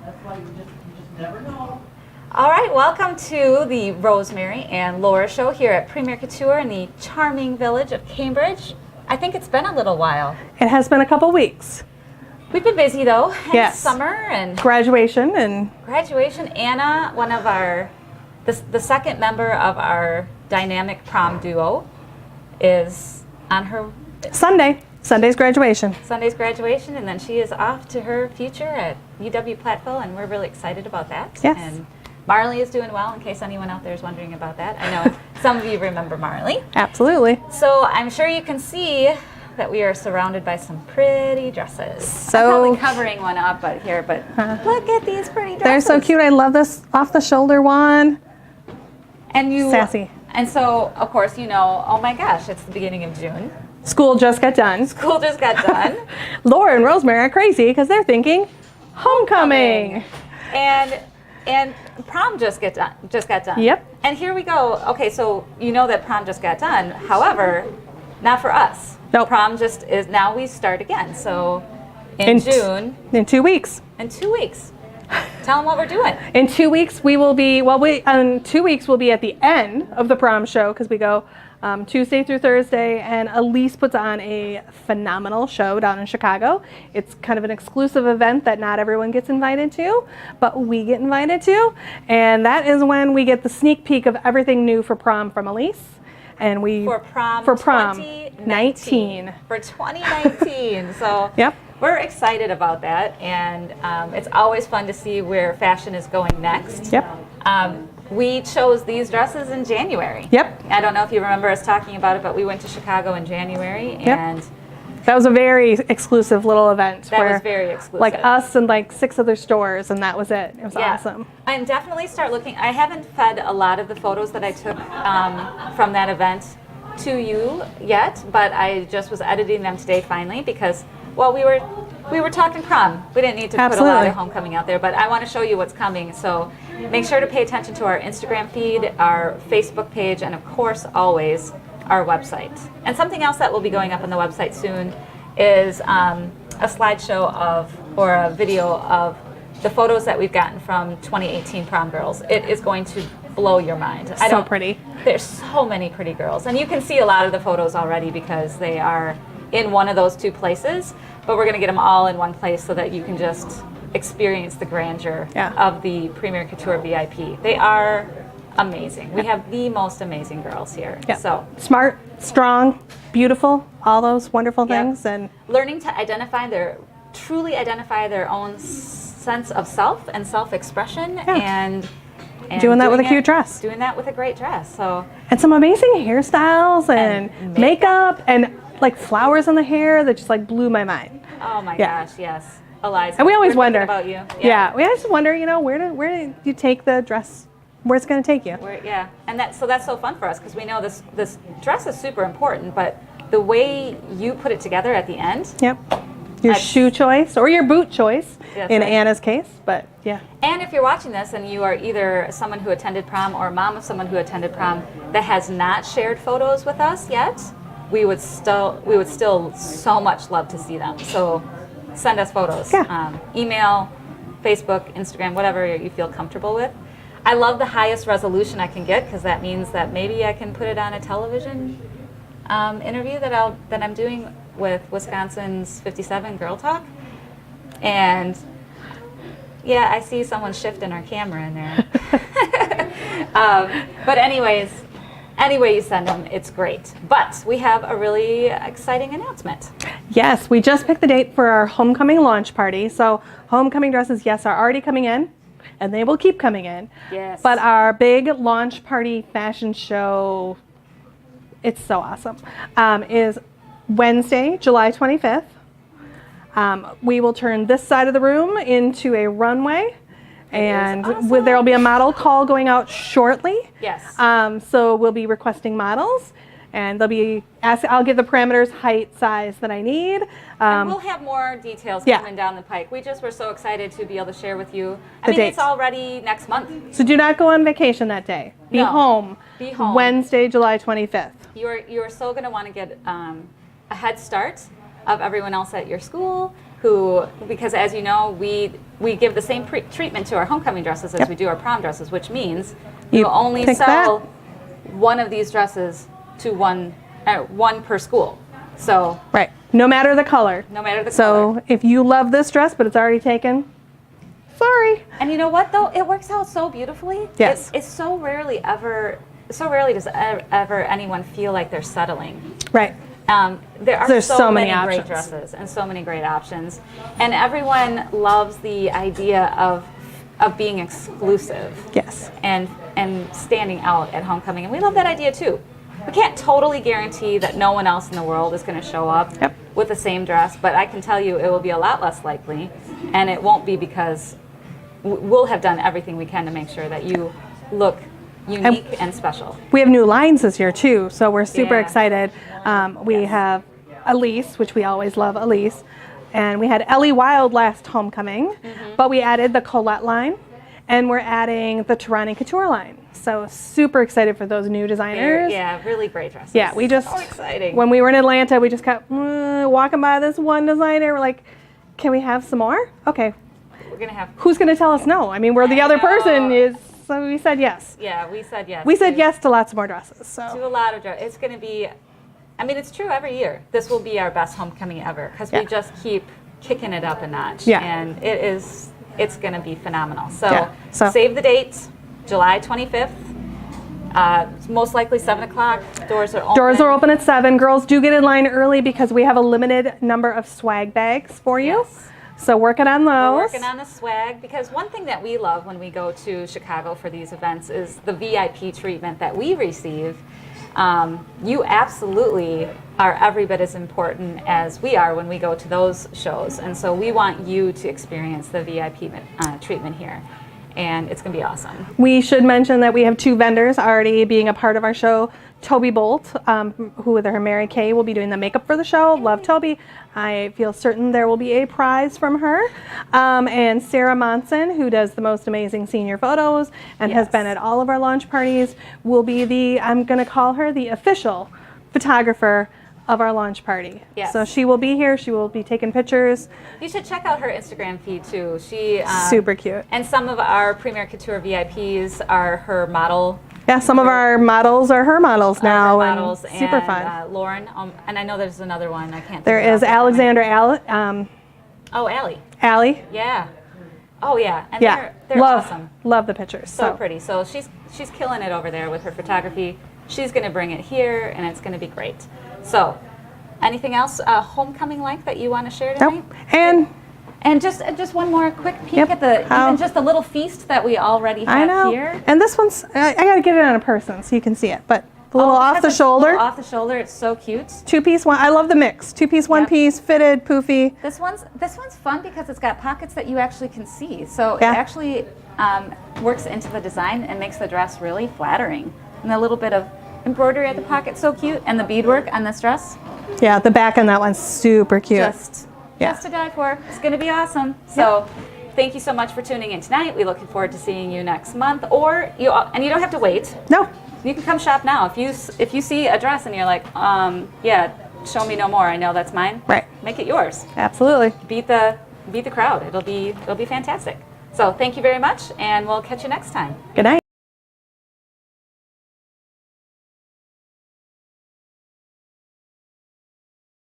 That's why you just never know. All right, welcome to the Rosemary and Laura show here at Premier Couture in the charming village of Cambridge. I think it's been a little while. It has been a couple weeks. We've been busy though. And Yes. Summer and Graduation and Anna, one of our, the second member of our dynamic prom duo, is on her Sunday's graduation. Sunday's graduation, and then she is off to her future at UW Platteville, and we're really excited about that. Yes. And Marley is doing well, in case anyone out there is wondering about that. I know some of you remember Marley. Absolutely. So I'm sure you can see that we are surrounded by some pretty dresses. So I'm probably covering one up here, but look at these pretty dresses. They're so cute. I love this off the shoulder one. And you Sassy. And so, of course, you know, oh my gosh, it's the beginning of June. School just got done. School just got done. Laura and Rosemary are crazy because they're thinking homecoming. And prom just got done. Yep. And here we go. Okay, so you know that prom just got done. However, not for us. Nope. Prom just is, now we start again. So in June. In 2 weeks. In 2 weeks. Tell them what we're doing. In 2 weeks we will be, in 2 weeks we'll be at the end of the prom show because we go Tuesday through Thursday, and Elise puts on a phenomenal show down in Chicago. It's kind of an exclusive event that not everyone gets invited to, but we get invited to, and that is when we get the sneak peek of everything new for prom from Elise. And for prom 2019. For 2019. So yep. We're excited about that, and it's always fun to see where fashion is going next. Yep. We chose these dresses in January. Yep. I don't know if you remember us talking about it, but we went to Chicago in January, and that was a very exclusive little event. That was very exclusive. Like us and like 6 other stores, and that was it. It was awesome. And definitely start looking. I haven't fed a lot of the photos that I took from that event to you yet, but I just was editing them today finally because, well, we were talking prom. We didn't need to put a lot of homecoming out there, but I want to show you what's coming. So make sure to pay attention to our Instagram feed, our Facebook page, and of course, always, our website. And something else that will be going up on the website soon is a slideshow or a video of the photos that we've gotten from 2018 prom girls. It is going to blow your mind. So pretty. There's so many pretty girls. And you can see a lot of the photos already because they are in one of those 2 places, but we're going to get them all in one place so that you can just experience the grandeur of the Premier Couture VIP. They are amazing. We have the most amazing girls here. Yeah. So smart, strong, beautiful, all those wonderful things, and learning to truly identify their own sense of self and self-expression, and doing that with a cute dress. Doing that with a great dress. So and some amazing hairstyles and makeup and like flowers in the hair that just like blew my mind. Oh my gosh, yes. Eliza. And we always wonder about you. Yeah, we always wonder, you know, where did you take the dress? Where's it going to take you? And that's so fun for us because we know this dress is super important, but the way you put it together at the end. Yep. Your shoe choice or your boot choice in Anna's case, but yeah. And if you're watching this and you are either someone who attended prom or a mom of someone who attended prom that has not shared photos with us yet, we would still so much love to see them. So send us photos. Email, Facebook, Instagram, whatever you feel comfortable with. I love the highest resolution I can get because that means that maybe I can put it on a television interview that I'm doing with Wisconsin's 57 Girl Talk. And yeah, I see someone shifting our camera in there. But anyways, any way you send them, it's great. But we have a really exciting announcement. Yes, we just picked the date for our homecoming launch party. So homecoming dresses, yes, are already coming in, and they will keep coming in. Yes. But our big launch party fashion show, it's so awesome, is Wednesday, July 25th. We will turn this side of the room into a runway. And there will be a model call going out shortly. Yes. So we'll be requesting models, and they'll be I'll give the parameters, height, size that I need. And we'll have more details coming down the pike. We just were so excited to be able to share with you. I mean, it's already next month. So do not go on vacation that day. Be home. Be home. Wednesday, July 25th. You are so going to want to get a head start of everyone else at your school who, because as you know, we give the same treatment to our homecoming dresses as we do our prom dresses, which means we You will only pick sell one of these dresses to one per school. So Right. No matter the color. no matter the So color. if you love this dress, but it's already taken, sorry. And you know what though? It works out so beautifully. Yes. It's so rarely does ever anyone feel like they're settling. Right. There are There's so many great options. dresses and so many great options, and everyone loves the idea of being exclusive. Yes. And standing out at homecoming, and we love that idea too. We can't totally guarantee that no one else in the world is going to show up Yep. with the same dress, but I can tell you it will be a lot less likely, and it won't be because we'll have done everything we can to make sure that you look unique and special. We have new lines this year too, so we're super Yeah. excited. We have Elise, which we always love Elise, and we had Ellie Wild last homecoming, but we added the Colette line, and we're adding the Tarani Couture line. So super excited for those new designers. Yeah, really great dresses. Yeah, we just, so exciting. when we were in Atlanta, we just kept walking by this one designer. We're like, can we have some more? Okay, We're gonna have. who's going to tell us no? I mean, we're the I other know. person is, so we said yes. Yeah, we said yes. We said to- yes to lots more dresses. to So a lot of dresses. It's going to be. I mean, it's true every year. This will be our best homecoming ever because Yeah. we just keep kicking it up a notch. Yeah. And it's going to be phenomenal. So, Yeah. So- save the date, July 25th. Most likely 7 o'clock. Doors are open. doors are open at 7. Girls do get in line early because we have a limited number of swag bags for you. Yes. So working on those. We're working on the swag because one thing that we love when we go to Chicago for these events is the VIP treatment that we receive. You absolutely are every bit as important as we are when we go to those shows, and so we want you to experience the VIP treatment here, and it's going to be awesome. We should mention that we have 2 vendors already being a part of our show. Toby Bolt, who with her Mary Kay will be doing the makeup for the show. Love Toby. I feel certain there will be a prize from her. And Sarah Monson, who does the most amazing senior photos and has Yes. been at all of our launch parties, will be I'm going to call her the official photographer of our launch party. Yes. So she will be here. She will be taking pictures. You should check out her Instagram feed too. She Super cute. And some of our Premier Couture VIPs are her model. Yeah, some of our models are her models now, her models, and super and, fun. Lauren, and I know there's another one. I can't. There think of is it off the top of my head. Alexander Oh, Allie. Allie. Yeah. Oh yeah. And Yeah, they're love awesome. love the pictures. So pretty. So she's killing it over there with her photography. She's going to bring it here, and it's going to be great. So, anything else homecoming like that you want to share tonight? Nope. And just one more quick peek Yep. at the How- even just the little feast that we already I have know. here. And this one's I got to get it on a person so you can see it. But a little off because the it's a little shoulder, Off the shoulder. It's so cute. 2-piece one. I love the mix. 2-piece, 1-piece, fitted, poofy. This one's fun because it's got pockets that you actually can see. So Yeah. it actually works into the design and makes the dress really flattering. And a little bit of embroidery at the pocket, so cute. And the beadwork on this dress, Yeah, the back on that one's super cute. just to die for. It's going to be awesome. So thank you so much for tuning in tonight. We looking forward to seeing you next month. And you don't have to wait. No. You can come shop now. If you see a dress and you're like, yeah, show me no more. I know that's mine. Right. Make it yours. Absolutely. Beat the crowd. It'll be fantastic. So thank you very much, and we'll catch you next time. Good night.